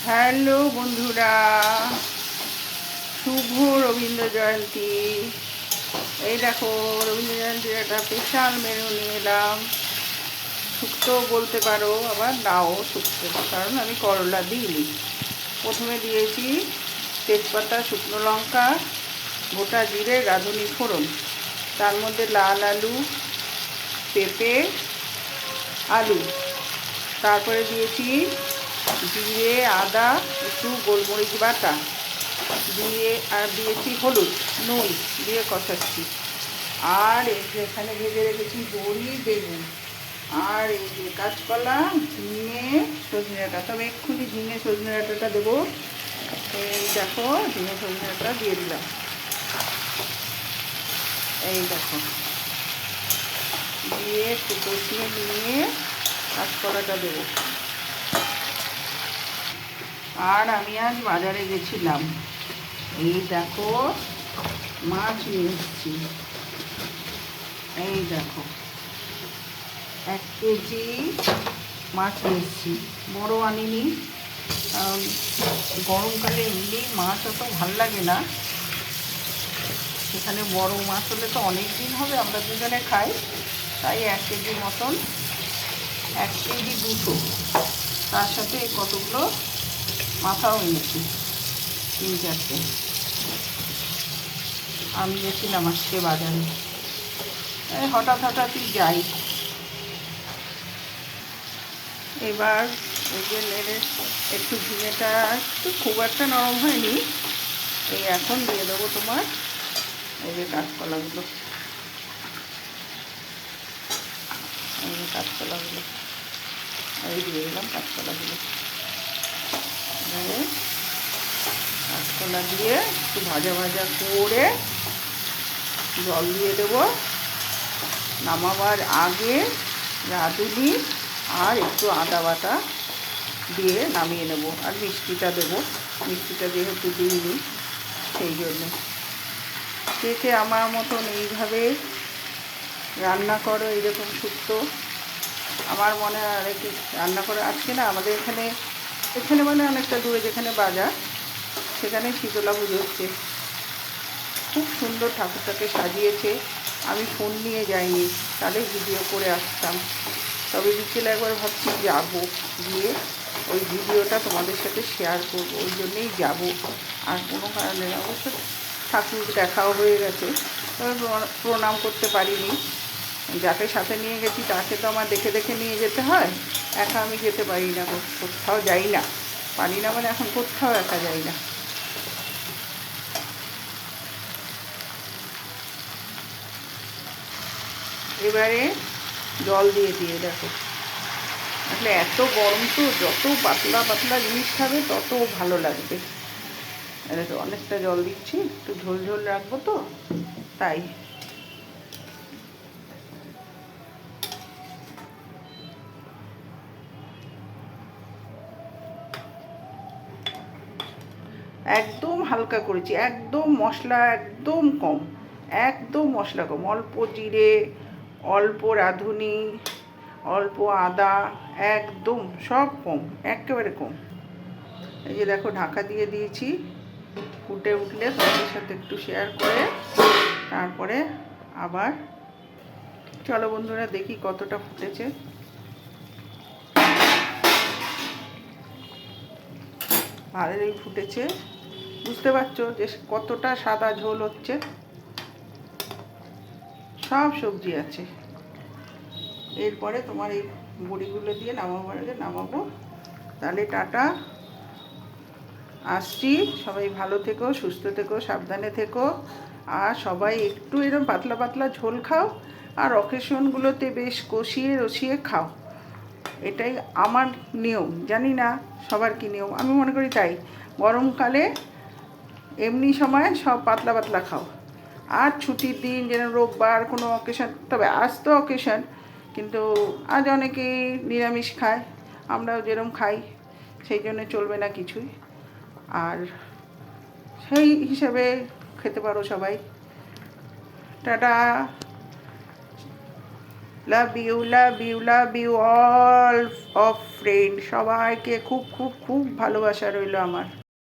Hello বন্ধুরা, শুভ রবীন্দ্র জয়ন্তী। এই দেখো, রবীন্দ্র জয়ন্তীর একটা স্পেশাল মেনু নিয়ে এলাম। শুক্তো বলতে পারো, আবার নাও শুক্তো, কারণ আমি করলা দিইনি। প্রথমে দিয়েছি তেজপাতা, শুকনো লঙ্কা, গোটা জিরে, রাঁধুনি ফোড়ন। তার মধ্যে লাল আলু, পেঁপে, আলু। তারপরে দিয়েছি জিরে, আদা, একটু গোলমরিচ বাটা দিয়ে, আর দিয়েছি হলুদ, নুন দিয়ে কষাচ্ছি। আর এই যে এখানে ভেজে রেখেছি বড়ি, বেগুন, আর এই যে কাঁচকলা, ঝিঙে, সজনে ডাঁটা। তবে এক্ষুনি ঝিঙে সজনে ডাঁটাটা দেবো। এই দেখো, ঝিঙে সজনে ডাঁটা দিয়ে দিলাম। এই দেখো, দিয়ে একটু কষিয়ে নিয়ে কাঁচকলাটা দেবো। আর আমি আজ বাজারে গেছিলাম। এই দেখো, মাছ নিয়ে এসেছি। এই দেখো, 1 কেজি মাছ নিয়ে এসেছি। বড়ো আনিনি, কারণ গরমকালে এমনি মাছ অত ভাল লাগে না। সেখানে বড় মাছ হলে তো অনেক দিন হবে, আমরা দুজনে খাই। তাই 1 কেজি মতন, 1 কেজি 200। তার সাথে কতগুলো মাথাও এনেছি, 3-4টে। আমি গেছিলাম আজকে বাজারে, হঠাৎ হঠাৎই যাই। এবার এই যে নেড়ে একটু ঝিঙেটা একটু খুব একটা নরম হয়নি, এই এখন দিয়ে দেবো তোমার এই যে কাঁচকলাগুলো। এই যে কাঁচকলাগুলো, এই দিয়ে দিলাম কাঁচকলাগুলো। এবারে কাঁচকলা দিয়ে একটু ভাজা ভাজা করে জল দিয়ে দেবো। নামাবার আগে রাঁধুনি আর একটু আদা বাটা দিয়ে নামিয়ে নেব। আর মিষ্টিটা দেবো, মিষ্টিটা যেহেতু দিইনি সেই জন্য। কে আমার মতন এইভাবে রান্না করো, এইরকম শুক্তো? আমার মনে হয় আরেকটু রান্না করে। আজকে না আমাদের এখানে এখানে মানে অনেকটা দূরে যেখানে বাজার, সেখানে শীতলা পুজো হচ্ছে। খুব সুন্দর ঠাকুরটাকে সাজিয়েছে। আমি ফোন নিয়ে যাইনি, তাহলে ভিডিও করে আসতাম। তবে বিকেলে একবার ভাবছি যাবো, গিয়ে ওই ভিডিওটা তোমাদের সাথে শেয়ার করবো, ওই জন্যেই যাবো। আর কোনো কারণে না, অবশ্য ঠাকুর দেখাও হয়ে গেছে, তবে প্রণাম করতে পারিনি। যাকে সাথে নিয়ে গেছি তাকে তো আমার দেখে দেখে নিয়ে যেতে হয়, একা আমি যেতে পারি না, কোথাও যাই না। পারি না মানে এখন কোথাও একা যাই না। এবারে জল দিয়ে দিয়ে দেখো, আসলে এত গরম তো, যত পাতলা পাতলা জিনিস খাবে তত ভালো লাগবে। দেখো অনেকটা জল দিচ্ছি, একটু ঝোল ঝোল রাখবো তো, তাই। একদম হালকা করেছি, একদম মশলা একদম কম, একদম মশলা কম। অল্প জিরে, অল্প রাঁধুনি, অল্প আদা, একদম সব কম, একেবারে কম। এই যে দেখো, ঢাকা দিয়ে দিয়েছি। ফুটে উঠলে তোমাদের সাথে একটু শেয়ার করে তারপরে আবার। চলো বন্ধুরা, দেখি কতটা ফুটেছে। ভালোই ফুটেছে, বুঝতে পারছো যে কতটা সাদা ঝোল হচ্ছে। সব সবজি আছে। এরপরে তোমার এই বড়িগুলো দিয়ে নামাবার আগে নামাবো। তাহলে টাটা, আসছি। সবাই ভালো থেকো, সুস্থ থেকো, সাবধানে থেকো। আর সবাই একটু এরকম পাতলা পাতলা ঝোল খাও, আর অকেশনগুলোতে বেশ কষিয়ে রসিয়ে খাও। এটাই আমার নিয়ম, জানি না সবার কী নিয়ম, আমি মনে করি তাই। গরমকালে এমনি সময় সব পাতলা পাতলা খাও। আর ছুটির দিন, যেন রোববার কোনো অকেশন, তবে আজ তো অকেশন, কিন্তু আজ অনেকেই নিরামিষ খায়, আমরাও যেরকম খাই, সেই জন্য চলবে না কিছুই। আর সেই হিসাবে খেতে পারো সবাই। Tata. Love you all of friend, সবাইকে খুব খুব খুব ভালোবাসা রইলো আমার।